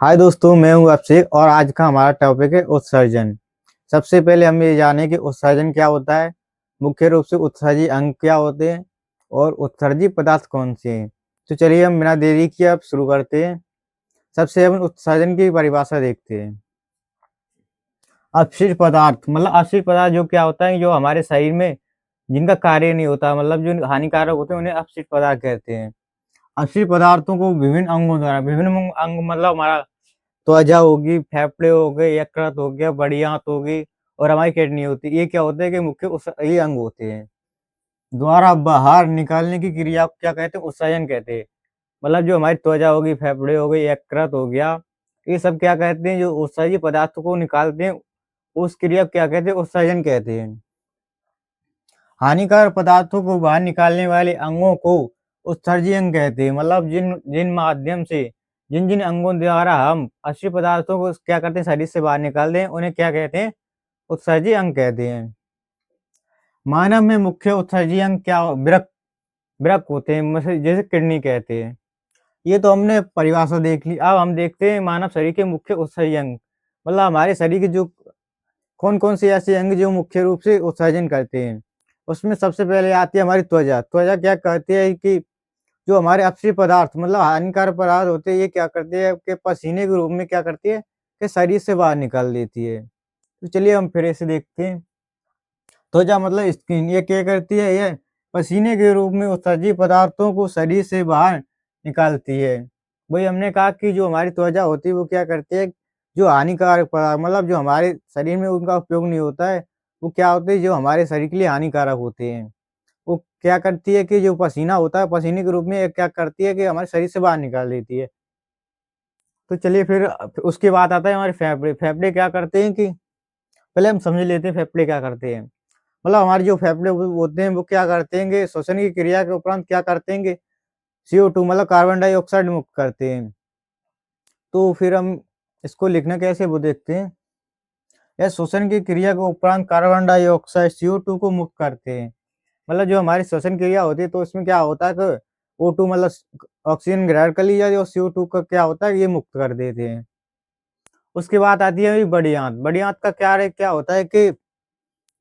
हाय दोस्तों, मैं हूँ अभिषेक और आज का हमारा टॉपिक है उत्सर्जन। सबसे पहले हम ये जानें कि उत्सर्जन क्या होता है, मुख्य रूप से उत्सर्जी अंग क्या होते हैं और उत्सर्जी पदार्थ कौन से हैं। तो चलिए हम बिना देरी किए अब शुरू करते हैं। सबसे हम उत्सर्जन की परिभाषा देखते हैं। अपशिष्ट पदार्थ मतलब अपशिष्ट पदार्थ जो क्या होता है, जो हमारे शरीर में जिनका कार्य नहीं होता, मतलब जो हानिकारक होते हैं, उन्हें अपशिष्ट पदार्थ कहते हैं। अपशिष्ट पदार्थों को विभिन्न अंगों द्वारा, विभिन्न अंग मतलब हमारा त्वचा होगी, फेफड़े हो गए, यकृत हो गया, बड़ी आंत होगी और हमारी किडनी होती है। ये क्या होते हैं कि मुख्य ये अंग होते हैं, द्वारा बाहर निकालने की क्रिया को क्या कहते हैं, उत्सर्जन कहते हैं। मतलब जो हमारी त्वचा होगी, फेफड़े हो गए, यकृत हो गया, ये सब क्या कहते हैं, जो उत्सर्जी पदार्थों को निकालते हैं, उस क्रिया को क्या कहते हैं, उत्सर्जन कहते हैं। हानिकारक पदार्थों को बाहर निकालने वाले अंगों को उत्सर्जी अंग कहते हैं। मतलब जिन जिन माध्यम से, जिन जिन अंगों द्वारा हम अशुद्ध पदार्थों को क्या करते हैं, शरीर से बाहर निकालते हैं, उन्हें क्या कहते हैं, उत्सर्जी अंग कहते हैं। मानव में मुख्य उत्सर्जी अंग क्या वृक्क वृक्क होते हैं, जैसे किडनी कहते हैं। ये तो हमने परिभाषा देख ली। अब हम देखते हैं मानव शरीर के मुख्य उत्सर्जी अंग। मतलब हमारे शरीर के जो कौन कौन से ऐसे अंग जो मुख्य रूप से उत्सर्जन करते हैं। उसमें सबसे पहले आती है हमारी त्वचा। त्वचा क्या करती है कि जो हमारे अपशिष्ट पदार्थ मतलब हानिकारक पदार्थ होते हैं, ये क्या करते हैं कि पसीने के रूप में क्या करती है कि शरीर से बाहर निकाल देती है। तो चलिए हम फिर इसे देखते हैं। त्वचा मतलब स्किन, ये क्या करती है, ये पसीने के रूप में उत्सर्जित पदार्थों को शरीर से बाहर निकालती है। वही हमने कहा कि जो हमारी त्वचा होती है वो क्या करती है, जो हानिकारक पदार्थ मतलब जो हमारे शरीर में उनका उपयोग नहीं होता है, वो क्या होते हैं, जो हमारे शरीर के लिए हानिकारक होते हैं, वो क्या करती है कि जो पसीना होता है, पसीने के रूप में ये क्या करती है कि हमारे शरीर से बाहर निकाल देती है। तो चलिए फिर उसके बाद आता है हमारे फेफड़े। फेफड़े क्या करते हैं कि पहले हम समझ लेते हैं फेफड़े क्या करते हैं। मतलब हमारे जो फेफड़े होते हैं वो क्या करते हैं कि श्वसन की क्रिया के उपरांत क्या करते हैं कि CO2 मतलब कार्बन डाइऑक्साइड मुक्त करते हैं। तो फिर हम इसको लिखना कैसे वो देखते हैं। यह श्वसन की क्रिया के उपरांत कार्बन डाइऑक्साइड CO2 को मुक्त करते हैं। मतलब जो हमारी श्वसन क्रिया होती है तो इसमें क्या होता है कि O2 मतलब ऑक्सीजन ग्रहण कर ली जाती है और CO2 का क्या होता है, ये मुक्त कर देते हैं। उसके बाद आती है बड़ी आंत। बड़ी आंत का क्या होता है कि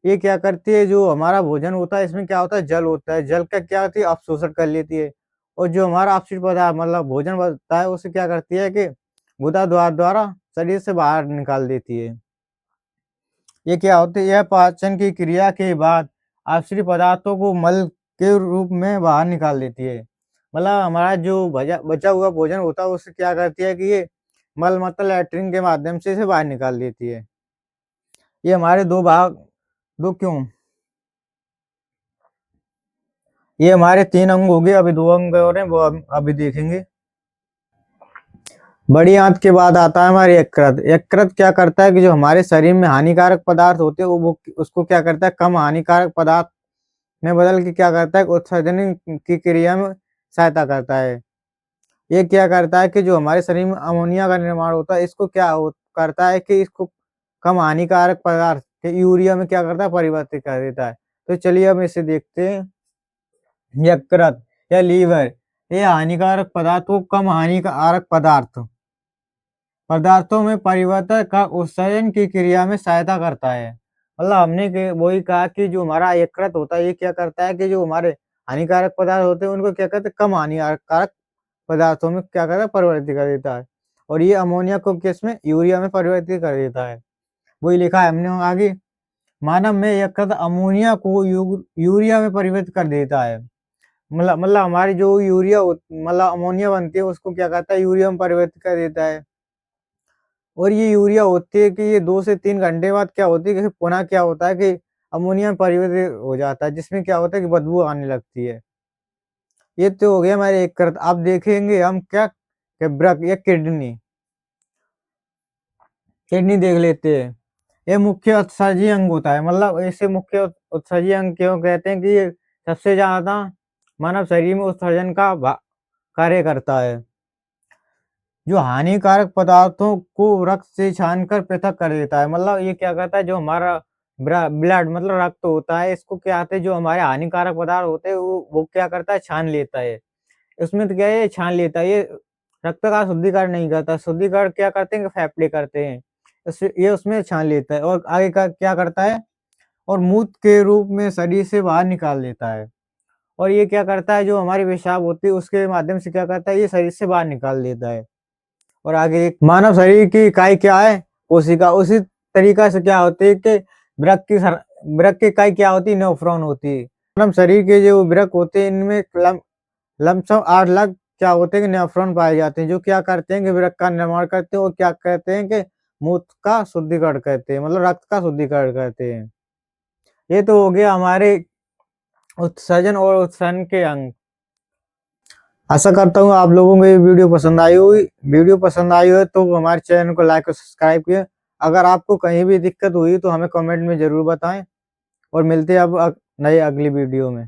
ये क्या करती है, जो हमारा भोजन होता है इसमें क्या होता है, जल होता है, जल का क्या होती है, अवशोषण कर लेती है और जो हमारा अपशिष्ट पदार्थ मतलब भोजन बनता है उसे क्या करती है कि गुदा द्वार द्वारा शरीर से बाहर निकाल देती है। ये क्या होती है, यह पाचन की क्रिया के बाद अपशिष्ट पदार्थों को मल के रूप में बाहर निकाल देती है। मतलब हमारा जो बचा हुआ भोजन होता है उसे क्या करती है कि ये मल मतलब लैट्रिन के माध्यम से इसे बाहर निकाल देती है। ये हमारे दो भाग, दो क्यों, ये हमारे 3 अंग हो गए, अभी 2 अंग और हैं वो हम अभी देखेंगे। बड़ी आंत के बाद आता है हमारे यकृत। यकृत क्या करता है कि जो हमारे शरीर में हानिकारक पदार्थ होते हैं वो उसको क्या करता है, कम हानिकारक पदार्थ में बदल के क्या करता है, उत्सर्जन की क्रिया में सहायता करता है। ये क्या करता है कि जो हमारे शरीर में अमोनिया का निर्माण होता है इसको करता है कि इसको कम हानिकारक पदार्थ के यूरिया में क्या करता है, परिवर्तित कर देता है। तो चलिए हम इसे देखते हैं। यकृत या लीवर ये हानिकारक पदार्थों को कम हानिकारक पदार्थों में परिवर्तन का उत्सर्जन की क्रिया में सहायता करता है। मतलब हमने वही कहा कि जो हमारा यकृत होता है ये क्या करता है कि जो हमारे हानिकारक पदार्थ होते हैं उनको क्या करते हैं, कम हानिकारक पदार्थों में क्या करता है, परिवर्तित कर देता है और ये अमोनिया को किसमें, यूरिया में परिवर्तित कर देता है। वही लिखा है हमने आगे। मानव में यकृत अमोनिया को यूरिया में परिवर्तित कर देता है। मतलब हमारी जो मतलब अमोनिया बनती है उसको क्या करता है, यूरिया में परिवर्तित कर देता है। और ये यूरिया होती है कि ये 2 से 3 घंटे बाद क्या होती है कि पुनः क्या होता है कि अमोनिया में परिवर्तित हो जाता है, जिसमें क्या होता है कि बदबू आने लगती है। ये तो हो गया हमारे यकृत। अब देखेंगे हम क्या कि वृक्क या किडनी। किडनी देख लेते हैं। ये मुख्य उत्सर्जी अंग होता है। मतलब इसे मुख्य उत्सर्जी अंग क्यों कहते हैं कि ये सबसे ज्यादा मानव शरीर में उत्सर्जन का कार्य करता है। जो हानिकारक पदार्थों को रक्त से छानकर पृथक कर देता है। मतलब ये क्या करता है, जो हमारा ब्लड मतलब रक्त होता है इसको क्या आते हैं, जो हमारे हानिकारक पदार्थ होते हैं वो क्या करता है, छान लेता है। इसमें तो क्या है, ये छान लेता है, ये रक्त का शुद्धिकरण नहीं करता, शुद्धिकरण क्या करते हैं कि फेफड़े करते हैं। ये उसमें छान लेता है और आगे का क्या करता है और मूत्र के रूप में शरीर से बाहर निकाल देता है। और ये क्या करता है जो हमारी पेशाब होती है उसके माध्यम से क्या करता है ये शरीर से बाहर निकाल देता है। और आगे एक मानव शरीर की इकाई क्या है? कोशिका। उसी तरीका से क्या होती है कि वृक्क की इकाई क्या होती है? न्यूफ्रॉन होती है। मानव शरीर के जो वृक्क होते हैं इनमें लमसम 8 लाख क्या होते हैं कि न्यूफ्रॉन पाए जाते हैं जो क्या करते हैं कि वृक्क का निर्माण करते हैं और क्या कहते हैं कि मूत्र का शुद्धिकरण करते हैं, मतलब रक्त का शुद्धिकरण करते हैं। ये तो हो गया हमारे उत्सर्जन और उत्सर्जन के अंग। आशा करता हूँ आप लोगों को ये वीडियो पसंद आई होगी। वीडियो पसंद आई हो तो हमारे चैनल को लाइक और सब्सक्राइब किए। अगर आपको कहीं भी दिक्कत हुई तो हमें कमेंट में जरूर बताएं और मिलते हैं अब नए अगली वीडियो में।